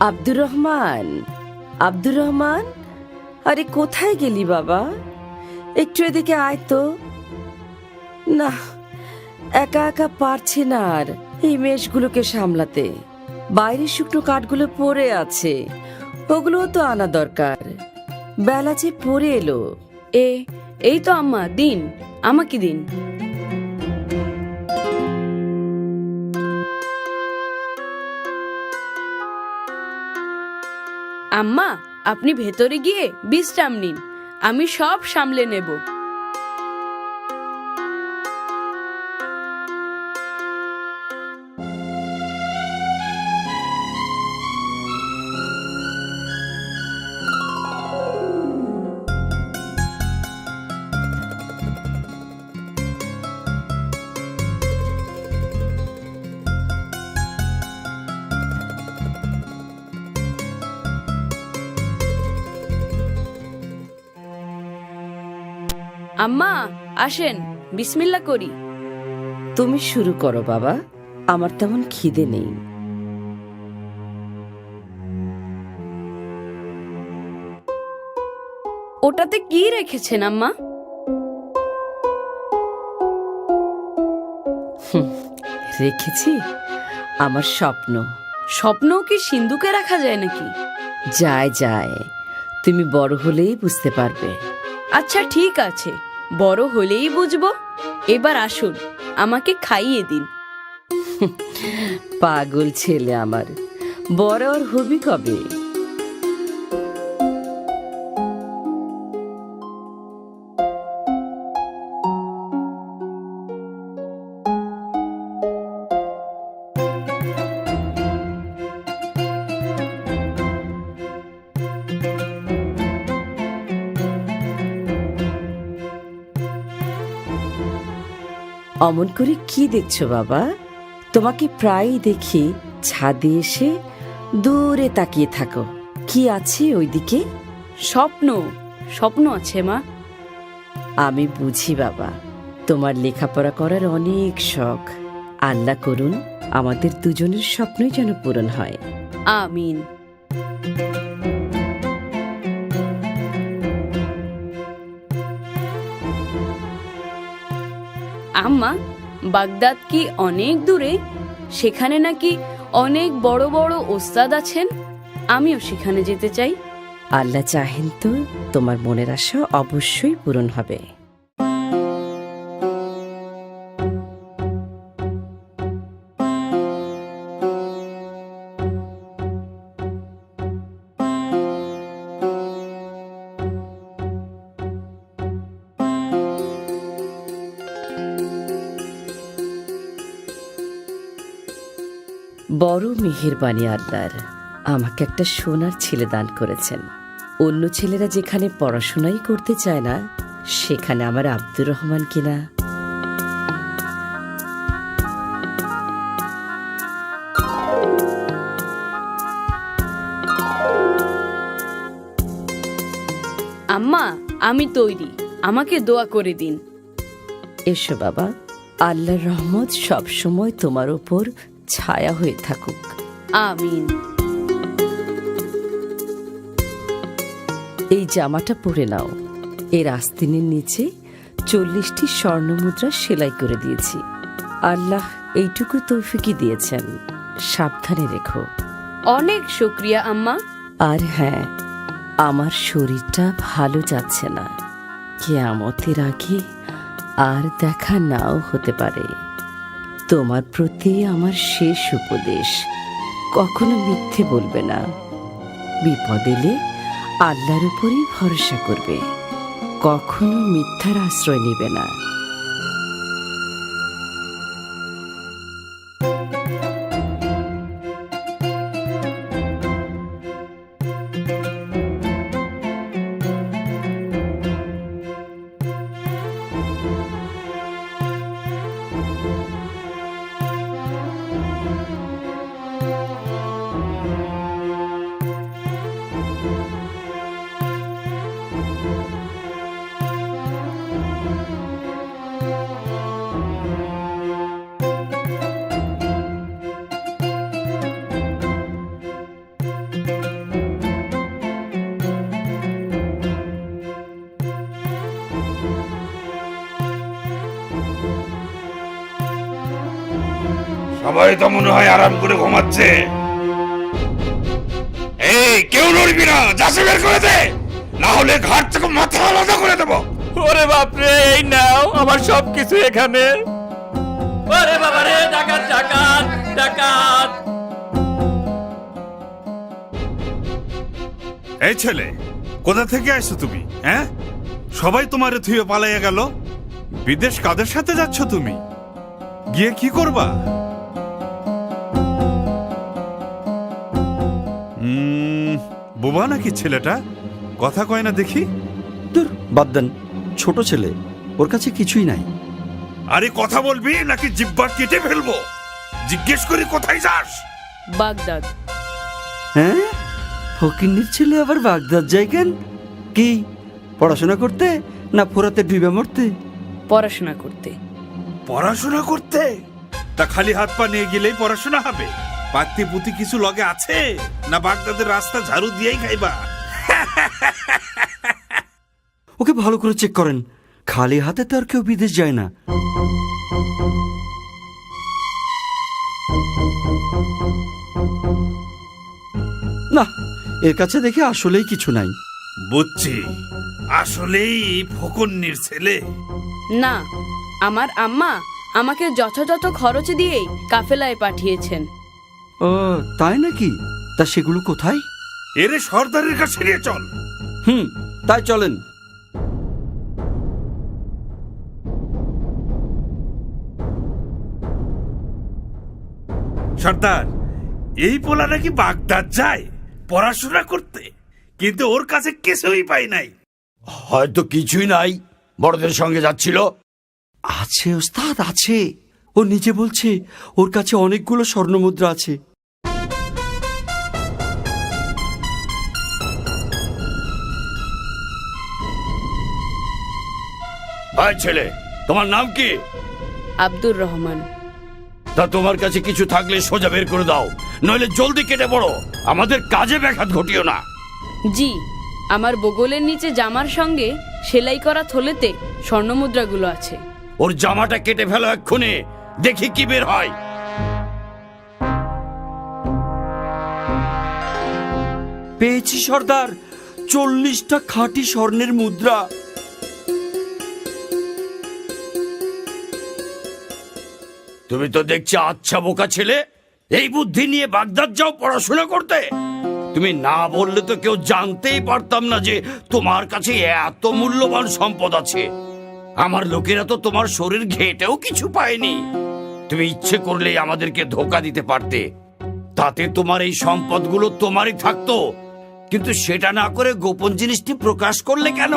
আব্দুর রহমান, আব্দুর রহমান, আরে কোথায় গেলি বাবা? একটু এদিকে আয় তো। না, একা একা পারছি না আর এই মেষগুলোকে সামলাতে। বাইরের শুকনো কাঠগুলো পড়ে আছে, ওগুলোও তো আনা দরকার। বেলা যে পড়ে এলো। এই তো আম্মা, দিন, আমাকে দিন। আম্মা, আপনি ভেতরে গিয়ে বিশ্রাম নিন, আমি সব সামলে নেব। আম্মা আসেন, বিসমিল্লাহ করি। তুমি শুরু করো বাবা, আমার তেমন খিদে নেই। ওটাতে কি রেখেছেন আম্মা? রেখেছি আমার স্বপ্ন। স্বপ্নও কি সিন্ধুকে রাখা যায় নাকি? যায় যায়, তুমি বড় হলেই বুঝতে পারবে। আচ্ছা ঠিক আছে, বড় হলেই বুঝবো। এবার আসুন, আমাকে খাইয়ে দিন। পাগল ছেলে আমার, বড় আর হবি কবে? অমন করে কি দেখছো বাবা? তোমাকে প্রায়ই দেখি ছাদে এসে দূরে তাকিয়ে থাকো। কি আছে ওইদিকে? স্বপ্ন, স্বপ্ন আছে মা। আমি বুঝি বাবা, তোমার লেখাপড়া করার অনেক শখ। আল্লাহ করুন আমাদের দুজনের স্বপ্নই যেন পূরণ হয়। আমিন। আম্মা, বাগদাদ কি অনেক দূরে? সেখানে নাকি অনেক বড় বড় ওস্তাদ আছেন, আমিও সেখানে যেতে চাই। আল্লাহ চাহেন তো তোমার মনের আশা অবশ্যই পূরণ হবে। বড় মেহেরবানি আল্লাহর, আমাকে একটা সোনার ছেলে দান করেছেন। অন্য ছেলেরা যেখানে পড়াশোনাই করতে চায় না, সেখানে আমার আব্দুর রহমান কিনা। আম্মা, আমি তৈরি, আমাকে দোয়া করে দিন। এসো বাবা, আল্লাহর রহমত সবসময় তোমার ওপর ছায়া হয়ে থাকুক। আমিন। এই জামাটা পরে নাও। এর আস্তিনের নিচে 40টি স্বর্ণমুদ্রা সেলাই করে দিয়েছি। আল্লাহ এইটুকু তৌফিকই দিয়েছেন, সাবধানে রেখো। অনেক শুকরিয়া আম্মা। আর হ্যাঁ, আমার শরীরটা ভালো যাচ্ছে না। কিয়ামতের আগে আর দেখা নাও হতে পারে। তোমার প্রতি আমার শেষ উপদেশ, কখনো মিথ্যে বলবে না। বিপদ এলে আল্লাহর উপরই ভরসা করবে, কখনো মিথ্যার আশ্রয় নেবে না। সবাই তো মনে হয় আরাম করে ঘুমাচ্ছে। এই কেউ নড়বি না, যাচ্ছে বের করে দে, না হলে ঘাট থেকে মাথা আলাদা করে দেবো। ওরে বাপরে, এই নাও আমার সবকিছু এখানে। ওরে বাবা রে, ডাকাত ডাকাত ডাকাত! এই ছেলে, কোথা থেকে আসছো তুমি? হ্যাঁ, সবাই তোমারে থুয়ে পালাইয়া গেল। বিদেশ কাদের সাথে যাচ্ছ তুমি? গিয়ে কি করবা? বোবা নাকি ছেলেটা? কথা কয় না দেখি। দূর, বাদ দেন, ছোট ছেলে, ওর কাছে কিছুই নাই। আরে কথা বলবি নাকি জিব্বা কেটে ফেলবো? জিজ্ঞেস করি কোথায় যাস? বাগদাদ। হ্যাঁ, ফকিন্নির ছেলে আবার বাগদাদ যায় কেন? কি পড়াশোনা করতে, না ফোরাতে ডুবে মরতে? পড়াশোনা করতে। পড়াশোনা করতে? তা খালি হাত পা নিয়ে গেলেই পড়াশোনা হবে? পাত্তি পুতি কিছু লগে আছে, না বাগদাদের রাস্তা ঝাড়ু দিয়েই খাইবা? ওকে ভালো করে চেক করেন, খালি হাতে তো আর কেউ বিদেশ যায় না। না, এর কাছে দেখে আসলেই কিছু নাই। বুঝছি, আসলেই ফকন্নির ছেলে। না, আমার আম্মা আমাকে যথাযথ খরচ দিয়েই কাফেলায় পাঠিয়েছেন। ও তাই নাকি? তা সেগুলো কোথায়? এরে সর্দারের কাছে নিয়ে চল। তাই চলেন। সর্দার, এই পোলা নাকি বাগদাদ যায় পড়াশোনা করতে, কিন্তু ওর কাছে কিছুই পাই নাই। হয়তো কিছুই নাই, বড়দের সঙ্গে যাচ্ছিল। আছে ওস্তাদ, আছে। ও নিজে বলছে ওর কাছে অনেকগুলো স্বর্ণমুদ্রা আছে। ভাই ছেলে, তোমার নাম কি? আব্দুর রহমান। তা তোমার কাছে কিছু থাকলে সোজা বের করে দাও, নইলে জলদি কেটে পড়ো, আমাদের কাজে ব্যাঘাত ঘটিও না। জি, আমার বগলের নিচে জামার সঙ্গে সেলাই করা থলেতে স্বর্ণমুদ্রাগুলো আছে। ওর জামাটা কেটে ফেলো এক্ষুনি, দেখি কি বের হয়। পেয়েছি সর্দার, 40টা খাঁটি স্বর্ণের মুদ্রা। তুমি তো দেখছি আচ্ছা বোকা ছেলে, এই বুদ্ধি নিয়ে বাগদাদ যাও পড়াশোনা করতে? তুমি না বললে তো কেউ জানতেই পারতাম না যে তোমার কাছে এত মূল্যবান সম্পদ আছে। আমার লোকেরা তো তোমার শরীর ঘেটেও কিছু পায়নি। তুমি ইচ্ছে করলেই আমাদেরকে ধোকা দিতে পারতে, তাতে তোমার এই সম্পদগুলো তোমারই থাকতো। কিন্তু সেটা না করে গোপন জিনিসটি প্রকাশ করলে কেন?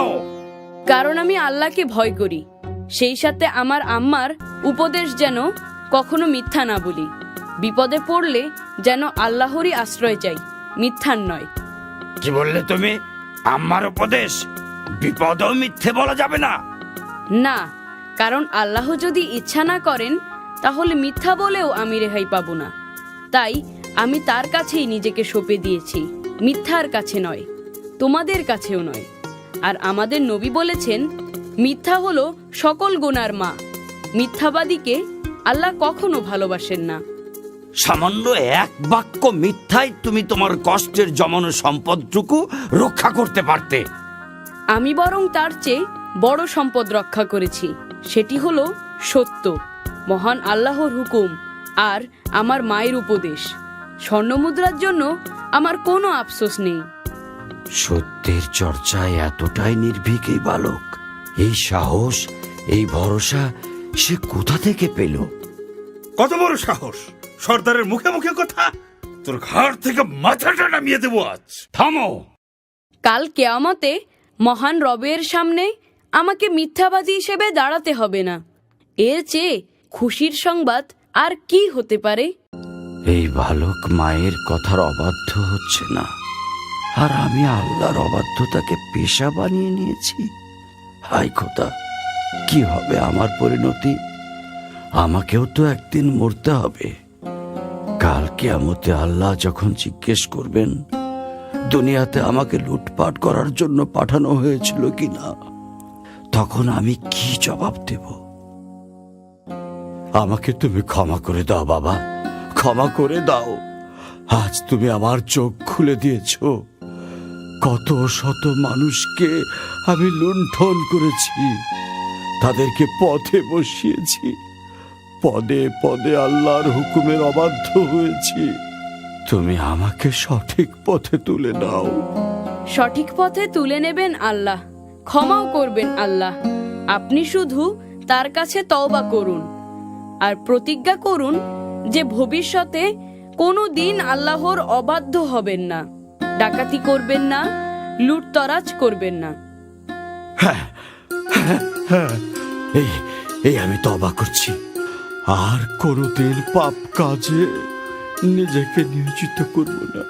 কারণ আমি আল্লাহকে ভয় করি, সেই সাথে আমার আম্মার উপদেশ যেন কখনো মিথ্যা না বলি। বিপদে পড়লে যেন আল্লাহরই আশ্রয় চাই, মিথ্যার নয়। কি বললে তুমি? আমার উপদেশ? বিপদেও মিথ্যে বলা যাবে না। না, কারণ আল্লাহ যদি ইচ্ছা না করেন তাহলে মিথ্যা বলেও আমি রেহাই পাবো না। তাই আমি তার কাছেই নিজেকে সঁপে দিয়েছি, মিথ্যার কাছে নয়, তোমাদের কাছেও নয়। আর আমাদের নবী বলেছেন, মিথ্যা হলো সকল গুনার মা। মিথ্যাবাদীকে আল্লাহ কখনো ভালোবাসেন না। সামান্য এক বাক্য মিথ্যায় তুমি তোমার কষ্টের জমানো সম্পদটুকু রক্ষা করতে পারতে। আমি বরং তার চেয়ে বড় সম্পদ রক্ষা করেছি, সেটি হলো সত্য, মহান আল্লাহর হুকুম আর আমার মায়ের উপদেশ। স্বর্ণমুদ্রার জন্য আমার কোনো আফসোস নেই। সত্যের চর্চায় এতটাই নির্ভীক এই বালক, এই সাহস, এই ভরসা সে কোথা থেকে পেল? কত বড় সাহস! সর্দারের মুখে মুখে কথা! তোর ঘাড় থেকে মাথাটা নামিয়ে দেবো আজ। থামো! কাল কিয়ামতে মহান রবের সামনে আমাকে মিথ্যাবাদী হিসেবে দাঁড়াতে হবে না। এর চেয়ে খুশির সংবাদ আর কি হতে পারে? এই বালক মায়ের কথার অবাধ্য হচ্ছে না, আর আমি আল্লাহর অবাধ্যতাকে পেশা বানিয়ে নিয়েছি। হায় খোদা, কি হবে আমার পরিণতি? আমাকেও তো একদিন মরতে হবে। কাল কিয়ামতে আল্লাহ যখন জিজ্ঞেস করবেন দুনিয়াতে আমাকে লুটপাট করার জন্য পাঠানো হয়েছিল কিনা, তখন আমি কি জবাব দেব? আমাকে তুমি ক্ষমা করে দাও বাবা। ক্ষমা করে দাও। আজ তুমি আমার চোখ খুলে দিয়েছো। কত শত মানুষকে আমি লুণ্ঠন করেছি, তাদেরকে পথে বসিয়েছি, পদে পদে আল্লাহর হুকুমের অবাধ্য হয়েছি। তুমি আমাকে সঠিক পথে তুলে দাও। সঠিক পথে তুলে নেবেন আল্লাহ, ক্ষমাও করবেন আল্লাহ। আপনি শুধু তার কাছে তওবা করুন আর প্রতিজ্ঞা করুন যে ভবিষ্যতে কোনো দিন আল্লাহর অবাধ্য হবেন না, ডাকাতি করবেন না, লুটতরাজ করবেন না। এই আমি তওবা করছি, আর কোনোদিন পাপ কাজে নিজেকে নিয়োজিত করব না।